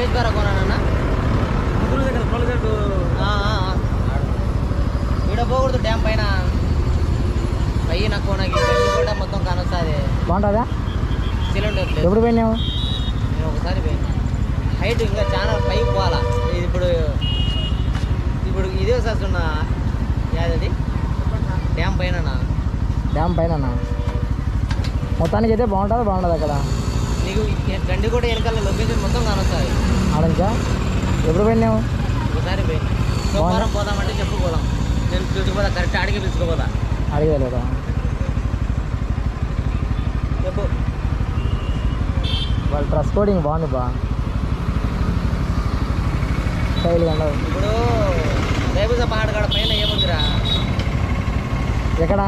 Luggage ద్వారా కొనానన్నా ఇక్కడ పోకూడదు డ్యామ్ పైన నాకు నాకు కూడా మొత్తం కానొస్తుంది. బాగుంటుందా సిలిండర్ ఎప్పుడు పోయినావు? నేను ఒకసారి పోయినా. హైట్ ఇంకా చాలా పైకి పోవాలా. ఇప్పుడు ఇప్పుడు ఇదే వస్తున్నా యాదది డ్యామ్ పైన. డ్యామ్ పైన మొత్తానికి అయితే బాగుంటుంది అక్కడ. నీకు గండి కూడా వెనకాల లొకేషన్ మొత్తం కానొస్తుంది. ఆడంచా ఎప్పుడు పోయినావు? ఒకసారి పోయినా. సోమవారం పోదామంటే చెప్పుకోదాం. నేను పిలుచుకోదా కరెక్ట్ అడిగి పిలుచుకోపోదా అడిగలేదా? చెప్పు. వాళ్ళ డ్రెస్ కోడింగ్ బాగుంది బా, స్టైల్గా ఉండదు. ఇప్పుడు రేపుజ పహాడ్ పైన ఏముందిరా? ఎక్కడ?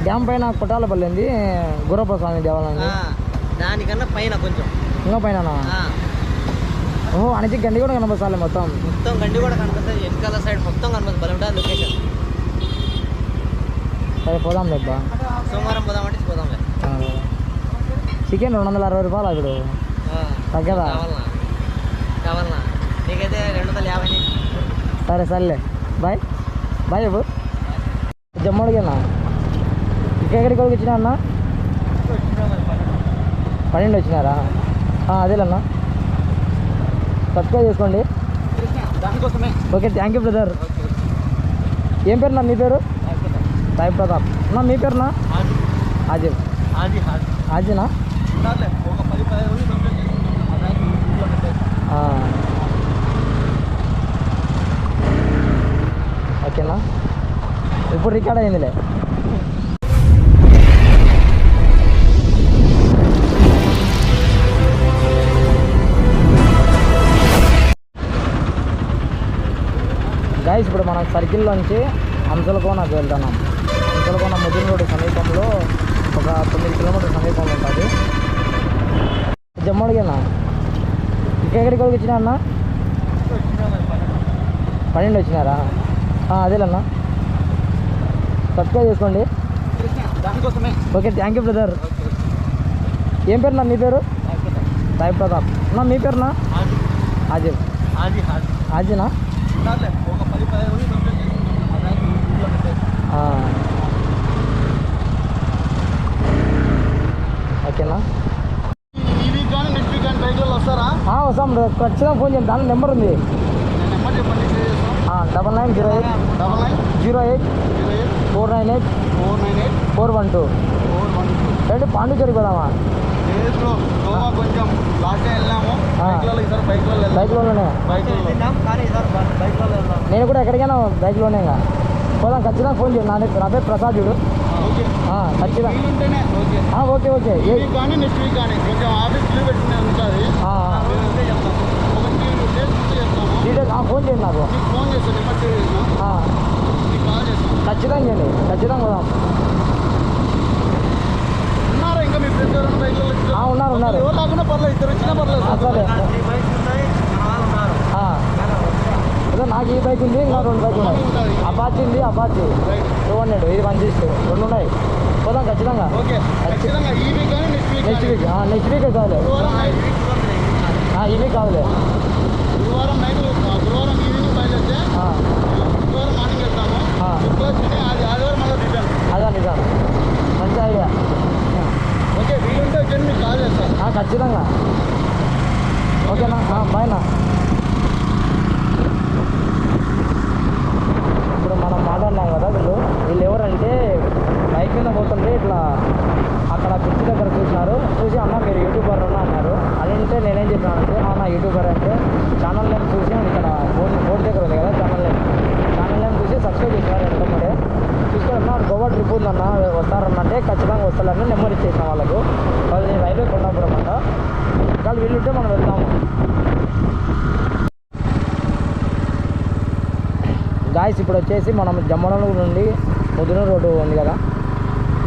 డ్యామ్ పైన కొట్టాలపల్లి ఉంది, గురప్ప స్వామి దేవాలయం. దానికన్నా పైన కొంచెం ఇంకా పైన. ఓహో అనేది గండి కూడా కనిపిస్తుంది. మొత్తం గండి కూడా కనిపిస్తుంది. వెనకాల సైడ్ మొత్తం కనిపిస్తుంది. బలం ఉంటుంది లొకేషన్. సరే పోదాం లేబ్బా. సోమవారం పోదామంటే పోదాం. చికెన్ 260 రూపాయలు అప్పుడు తగ్గదా? కావాలన్నా నీకైతే 250. సరే సర్లే బాయ్ బాయ్. చెప్పు జమ్మడికేనా? ఎక్కడికి వచ్చినా అన్న? 12 వచ్చినారా? అదేలన్నా సబ్స్క్రైబ్ చేసుకోండి. Okay thank you brother. ఏం పేరునా మీ పేరు? సాయి ప్రతాప్. అన్నా మీ పేరునా? ఆజీ. ఆజీనా? ఓకేనా? ఇప్పుడు రికార్డ్ అయిందిలే. గైస్ ఇప్పుడు మనం సర్కిల్లోంచి అంచలకోనకు వెళ్తున్నాం. అంచలకోన ముదిన్ రోడ్డు సమీపంలో ఒక 9 కిలోమీటర్ల సమీపంలో ఉంటుంది. జమ్మడికేనా? ఎక్కడికి వచ్చినా అన్న? 12 వచ్చినారా? అదేలన్నా సబ్స్క్రైబ్ చేసుకోండి. Okay thank you brother. ఏం పేరునా మీ పేరు? సాయి ప్రతాప్. అన్నా మీ పేరునా? ఆజీ. ఆజీనా? ఓకేనా? వస్తాం ఖచ్చితంగా ఫోన్ చేయండి. దాని నెంబర్ ఉంది. 9908 498 412. రండి పాండిచేరి పోదామా? బైక్లోనే. నేను కూడా ఎక్కడికైనా బైక్లోనే. పోదాం ఖచ్చితంగా ఫోన్ చేయండి. నా పేరు ప్రసాద్ చూడు. ఖచ్చితంగా ఓకే ఓకే. డీటెయిల్స్ ఫోన్ చేయండి నాకు. ఖచ్చితంగా చేయండి. ఖచ్చితంగా పోదాం. ఉన్నారు. సరే అదే నాకు ఈ బైక్ ఉంది, ఇంకా 2 బైక్ ఉన్నాయి. అపాచీ ఉంది, అపాచీ 200, ఇది 160, 2 ఉన్నాయి. పోదాం ఖచ్చితంగా. నెక్స్ట్ వీక్ కాదులే. ఈ వీక్ కాదులే. అదే నిజం. మంచి ఐడియా. ఖచ్చితంగా. ఓకేనా? బాయ్నా. ఇప్పుడు మనం మాట్లాడినాం కదా, వీళ్ళు ఎవరంటే బైక్ మీద పోతుంటే ఇట్లా అక్కడ బ్రిడ్జ్ దగ్గర చూసి అన్న మీరు యూట్యూబర్ అన్నారు. అదంటే నేనేం చెప్పానంటే నా యూట్యూబర్ అంటే ఛానల్ నేమ్ చూసి ఇక్కడ బోర్డు దగ్గర ఉంది కదా ఛానల్ నేమ్ చూసి సబ్స్క్రైబ్ చేసినారు. ఎంతమంది చూసుకున్నా గోవా ట్రిప్ ఉందన్న వస్తారన్నంటే ఖచ్చితంగా వస్తారని నెంబర్ ఇచ్చేసిన వాళ్ళకు. వాళ్ళు నేను రైల్వే కొండాపురం అంట. వాళ్ళు వీళ్ళుంటే మనం వెళ్తాము. గాయస్ ఇప్పుడు వచ్చేసి మనం జమ్మనూరు నుండి ముదిన రోడ్డు ఉంది కదా,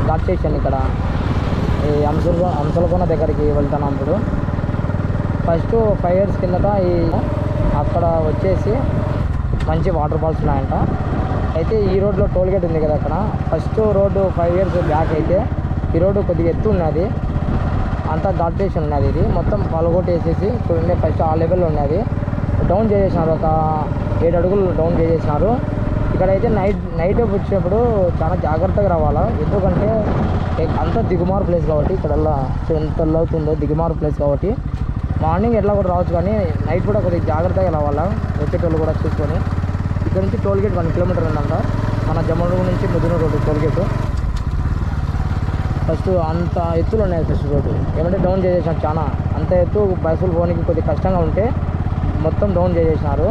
ఘాట్ స్టేషన్ ఇక్కడ ఈ అంశలకోన దగ్గరికి వెళ్తున్నాం. ఇప్పుడు ఫస్ట్ 5 years కిందట అక్కడ వచ్చేసి మంచి వాటర్ ఫాల్స్ ఉన్నాయంట. అయితే ఈ రోడ్లో టోల్గేట్ ఉంది కదా, అక్కడ ఫస్ట్ రోడ్డు 5 years బ్యాక్ అయితే ఈ రోడ్డు కొద్దిగా ఎత్తు ఉన్నది. ఆ అంతా ఘాట్ స్టేషన్ ఉన్నది. ఇది మొత్తం పలగొట్టి వేసేసి చూడండి ఫస్ట్ ఆ లెవెల్లో ఉన్నది. డౌన్ చేసేసినారు, ఒక 7 అడుగులు డౌన్ చేసేసినారు. ఇక్కడైతే నైట్ వచ్చినప్పుడు చాలా జాగ్రత్తగా రావాలా, ఎందుకంటే అంతా దిగుమారు ప్లేస్ కాబట్టి ఇక్కడల్లా ఎంత అవుతుందో దిగుమారు ప్లేస్ కాబట్టి మార్నింగ్ ఎట్లా కూడా రావచ్చు, కానీ నైట్ కూడా కొద్దిగా జాగ్రత్తగా రావాలా, వచ్చేటోళ్ళు కూడా చూసుకొని. ఇక్కడ నుంచి టోల్గేట్ 1 కిలోమీటర్ ఉందంట మన జమ్మలమడుగు నుంచి ముద్దునూరు రోడ్డు టోల్గేట్. ఫస్ట్ అంత ఎత్తులు ఉన్నాయి ఫస్ట్ రోడ్డు, ఏమంటే డౌన్ చేసేసినారు చాలా. అంత ఎత్తు బస్సులు పోనీకి కొద్దిగా కష్టంగా ఉంటే మొత్తం డౌన్ చేసేసినారు.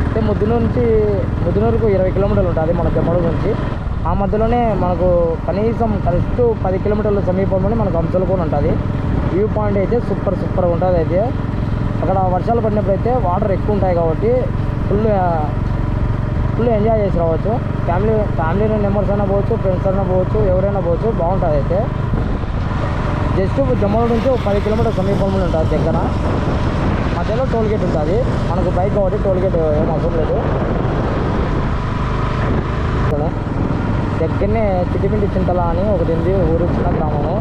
అంటే ముద్దునూరుకు 20 కిలోమీటర్లు ఉంటుంది మన జమ్మలమడుగు నుంచి. ఆ మధ్యలోనే మనకు కనీసం కరెక్ట్ 10 కిలోమీటర్ల సమీపంలోనే మనకు అంశలకోన ఉంటుంది. వ్యూ పాయింట్ అయితే సూపర్ ఉంటుంది. అయితే అక్కడ వర్షాలు పడినప్పుడు అయితే వాటర్ ఎక్కువ ఉంటాయి కాబట్టి ఫుల్ ఎంజాయ్ చేసి రావచ్చు. ఫ్యామిలీ మెంబర్స్ అయినా పోవచ్చు, ఫ్రెండ్స్ అయినా పోవచ్చు, ఎవరైనా పోవచ్చు, బాగుంటుంది. అయితే జస్ట్ జమ్మలమడుగు నుంచి 10 కిలోమీటర్ల సమీపంలో ఉంటుంది దగ్గర. మధ్యలో టోల్గేట్ ఉంటుంది, మనకు బైక్ కాబట్టి టోల్గేట్ ఏం అవసరం లేదు. దగ్గరనే చిట్టిపిండి చింతల అని ఒకటి ఉంది, ఊరు చిన్న గ్రామము.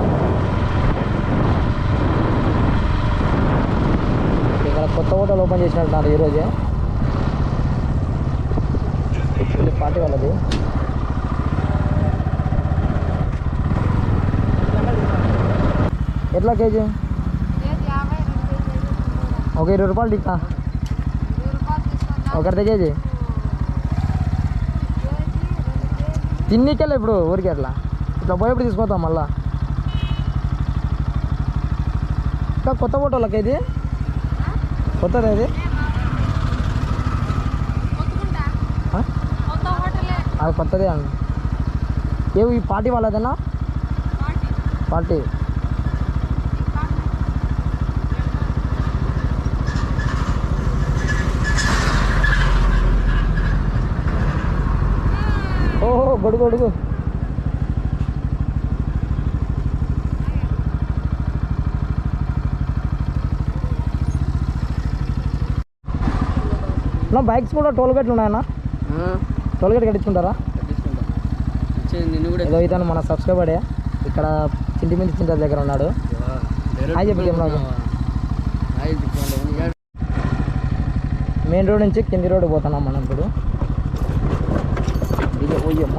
ఇక్కడ కొత్త హోటల్ ఓపెన్ చేసినట్టున్నారు ఈరోజే, పార్టీ వాళ్ళది. ఎట్లా కేజీ? ఒక 20 రూపాయలు టిక్కా ఒకటి కేజీ తిన్నీకెళ్ళి ఇప్పుడు ఊరికి అట్లా ఇట్లా పోయేప్పుడు తీసుకొస్తాం మళ్ళా. ఇంకా కొత్త ఫోటోలకి ఇది కొత్తది అది అది కొత్తదే అండి. ఏవి ఈ పార్టీ వాళ్ళదేనా? పార్టీ ఓహో గొడుగు నా బైక్స్ కూడా టోల్గేట్లు ఉన్నాయన్నా? టోల్గేట్ కట్టించుకుంటారా? ఏదో ఇతను మన సబ్స్క్రైబర్డే, ఇక్కడ చింటిమింటి చింత దగ్గర ఉన్నాడు. హాయ్ చెప్పి మెయిన్ రోడ్ నుంచి కింది రోడ్డు పోతున్నాం మనం ఇప్పుడు. ఇది ఓయమ్మ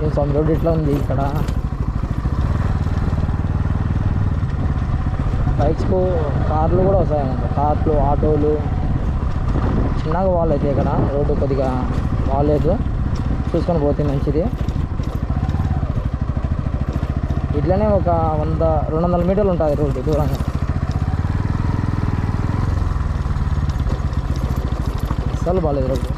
ఏం స్వామి రోడ్డు ఇట్లా ఉంది. ఇక్కడ బైక్స్కు కార్లు కూడా వస్తాయన్నమాట, కార్లు ఆటోలు చిన్నగా వాళ్ళు అయితే ఇక్కడ రోడ్డు కొద్దిగా బాగాలేదు, చూసుకొని పోతే మంచిది. ఇట్లనే ఒక 100-200 మీటర్లు ఉంటుంది రోడ్డు దూరంగా. అసలు బాగాలేదు రోడ్డు.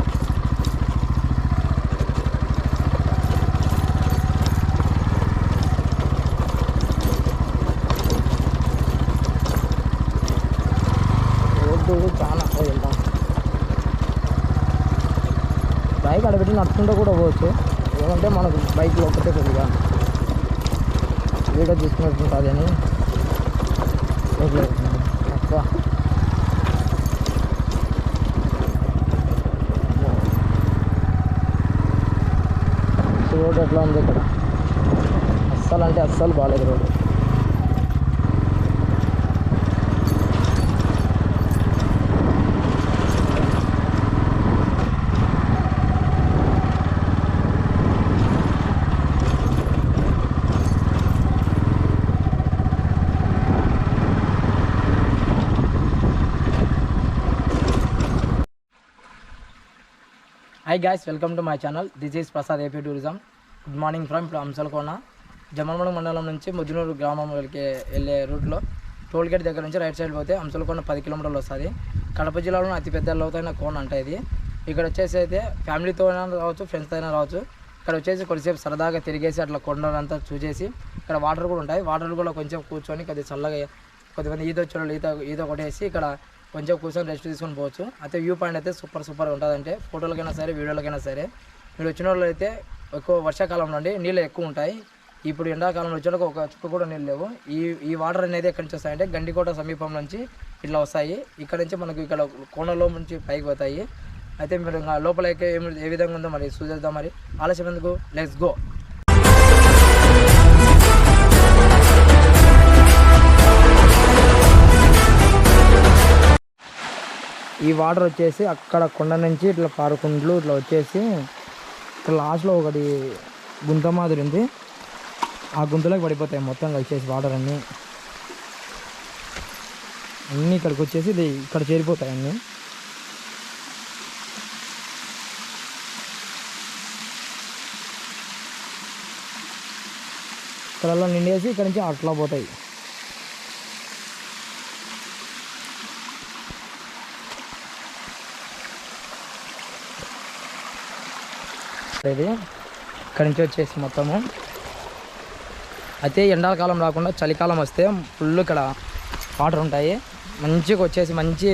రోడ్డు చాలా వెళ్తాం, బైక్ అడబెట్టి నడుచుకుంటూ కూడా పోవచ్చు. ఏమంటే మనకు బైక్లో ఒకటే కొద్దిగా వీడియో తీసుకున్నట్టుంటుంది అని ఎక్కువ. రోడ్డు ఎట్లా ఉంది ఇక్కడ? అస్సలు బాగాలేదు road. Hi guys, welcome to my channel. This is Prasad AP tourism. Good morning from ఇప్పుడు అంశలకోన. జమ్మలమడుగు మండలం నుంచి ముద్దునూరు గ్రామంలోకి వెళ్ళే రూట్లో టోల్గేట్ దగ్గర నుంచి రైట్ సైడ్ పోతే అంశలకోన 10 కిలోమీటర్లు వస్తుంది. కడప జిల్లాలో అతిపెద్ద లోతైన కోన అంటే ఇది. ఇక్కడ వచ్చేసి అయితే ఫ్యామిలీతో అయినా రావచ్చు, ఫ్రెండ్స్తో అయినా రావచ్చు. ఇక్కడ వచ్చేసి కొద్దిసేపు సరదాగా తిరిగేసి అట్లా కొండలంతా చూసేసి ఇక్కడ వాటర్ కూడా ఉంటాయి. వాటర్ కూడా కొంచెం కూర్చొని కొద్దిగా చల్లగా కొద్దిమంది ఈత వచ్చే ఈత కొట్టేసి ఇక్కడ కొంచెం కూర్చొని రెస్ట్ తీసుకొని పోవచ్చు. అయితే వ్యూ పాయింట్ అయితే సూపర్గా ఉంటుందంటే ఫోటోలకైనా సరే వీడియోలకైనా సరే. మీరు వచ్చిన వాళ్ళు అయితే ఎక్కువ వర్షాకాలంలో నీళ్ళు ఎక్కువ ఉంటాయి. ఇప్పుడు ఎండాకాలంలో వచ్చిన ఒక చుక్క కూడా నీళ్ళు లేవు. ఈ వాటర్ అనేది ఎక్కడి నుంచి వస్తాయంటే గండికోట సమీపం నుంచి ఇట్లా వస్తాయి. ఇక్కడ నుంచి మనకు ఇక్కడ కోనలో నుంచి పైకి పోతాయి. అయితే మీరు లోపల ఏ విధంగా ఉందో మరి చూసేద్దాం. మరి ఆలస్యం ఎందుకు, లెట్స్ గో. ఈ వాటర్ వచ్చేసి అక్కడ కొండ నుంచి ఇట్లా పారుకుండ్లు ఇట్లా వచ్చేసి ఇట్లా లాస్ట్లో ఒకటి గుంత మాదిరి ఉంది, ఆ గుంతలోకి పడిపోతాయి మొత్తం వచ్చేసి వాటర్ అన్నీ ఇక్కడికి వచ్చేసి ఇది ఇక్కడ చేరిపోతాయి అన్నీ. ఇక్కడ నిండేసి ఇక్కడ నుంచి అట్లా పోతాయి. ఇది ఇక్కడ నుంచి వచ్చేసి మొత్తము అయితే ఎండాకాలం రాకుండా చలికాలం వస్తే ఫుల్ ఇక్కడ వాటర్ ఉంటాయి. మంచిగా వచ్చేసి మంచి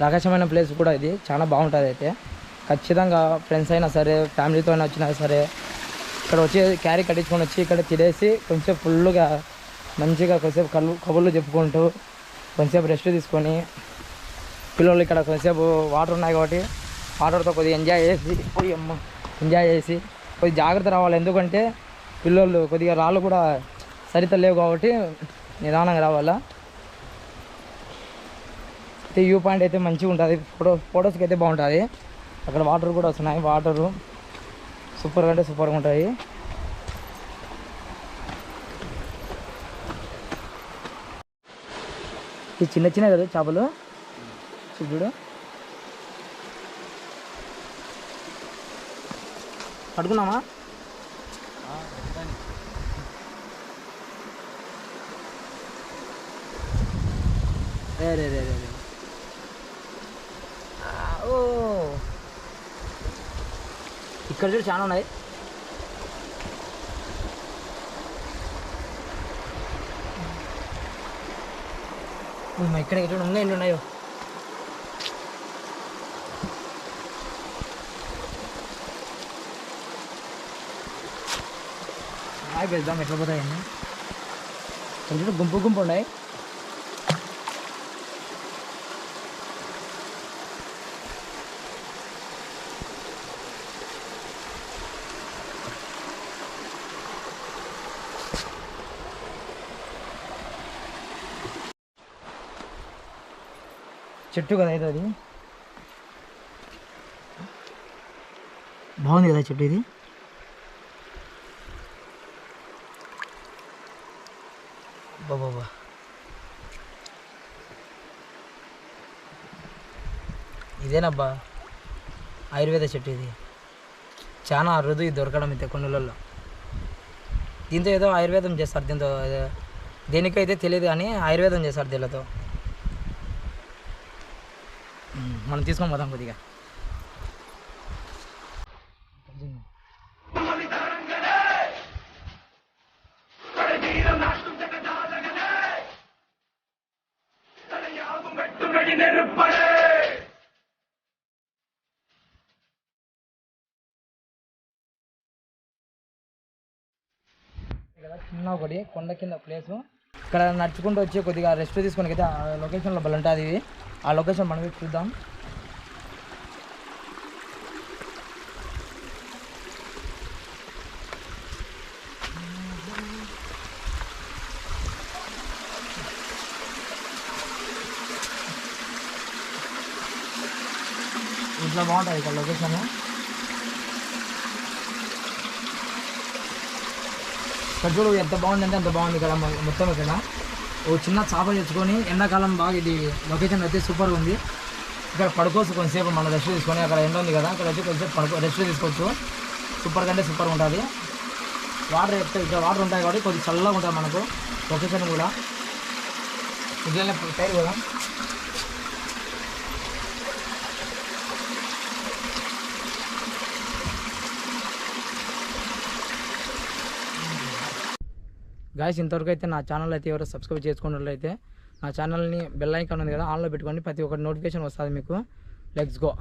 రకమైన ప్లేస్ కూడా ఇది, చాలా బాగుంటుంది. అయితే ఖచ్చితంగా ఫ్రెండ్స్ అయినా సరే ఫ్యామిలీతో అయినా వచ్చినా సరే ఇక్కడ వచ్చి క్యారీ కట్టించుకొని వచ్చి ఇక్కడ తినేసి కొంచెం ఫుల్గా మంచిగా కొంచెంసేపు కబుర్లు చెప్పుకుంటూ కొంచెంసేపు రెస్ట్ తీసుకొని పిల్లలు ఇక్కడ కొంచెంసేపు వాటర్ ఉన్నాయి కాబట్టి వాటర్తో కొద్దిగా ఎంజాయ్ చేసి కొద్దిగా జాగ్రత్త రావాలి. ఎందుకంటే పిల్లలు కొద్దిగా రాళ్ళు కూడా సరిత లేవు కాబట్టి నిదానంగా రావాలా. అయితే వ్యూ పాయింట్ అయితే మంచిగా ఉంటుంది, ఫొటోస్కి అయితే బాగుంటుంది. అక్కడ వాటర్ కూడా వస్తున్నాయి, వాటరు సూపర్గా అంటే సూపర్గా ఉంటాయి. ఇది చిన్న చిన్న కదా చేపలు చూడు, పడుకున్నామా? రే రే రే రే ఓ ఇక్కడ చూడు చాలా ఉన్నాయి. ఇక్కడ ఎక్కడ ఉన్నాయి, ఎన్ని ఉన్నాయో. వెళ్దాం ఎట్లా పోతాయని. కొంచెం గుంపు గుంపు ఉన్నాయి. చెట్టు కదా అయితే అది బాగుంది కదా చెట్టు ఇది. బాబా ఇదేనబ్బా ఆయుర్వేద చెట్టు ఇది, చాలా అరుదు ఇది దొరకడం అయితే కొండలలో. దీంతో ఏదో ఆయుర్వేదం చేస్తారు, దీంతో దేనికైతే తెలియదు కానీ ఆయుర్వేదం చేస్తారు దీనితో. మనం తీసుకొని పోదాం కొద్దిగా. చిన్న ఒకటి కొండ కింద ప్లేసు, ఇక్కడ నడుచుకుంటూ వచ్చి కొద్దిగా రెస్ట్ తీసుకొని అయితే ఆ లొకేషన్లో బలి ఉంటుంది. ఇది ఆ లొకేషన్ మనం చూద్దాం. ఇట్లా బాగుంటుంది ఇక్కడ లొకేషన్. ఇక్కడ చూడు ఎంత బాగుందంటే అంత బాగుంది ఇక్కడ మొత్తం. ఇక్కడ ఓ చిన్న చేప తెచ్చుకొని ఎండాకాలం బాగా ఇది లొకేషన్ అయితే సూపర్ ఉంది. ఇక్కడ పడుకోవచ్చు కొంచెంసేపు, మనం రెస్ట్ తీసుకొని. అక్కడ ఎండ ఉంది కదా, అక్కడ వచ్చి కొంచెంసేపు రెస్ట్ తీసుకోవచ్చు. సూపర్ కంటే సూపర్గా ఉంటుంది. వాటర్ ఇక్కడ వాటర్ ఉంటాయి కాబట్టి కొద్దిగా చల్లగా ఉంటుంది మనకు లొకేషన్ కూడా. ఇట్లనే సైడ్ కూడా గాయస్. ఇంతవరకు అయితే నా ఛానల్ అయితే ఎవరో సబ్స్క్రైబ్ చేసుకున్నట్లయితే నా ఛానల్ని బెల్ ఐకాన్ ఉంది కదా ఆన్లో పెట్టుకోండి, ప్రతి ఒక్కటి నోటిఫికేషన్ వస్తుంది మీకు. Let's go.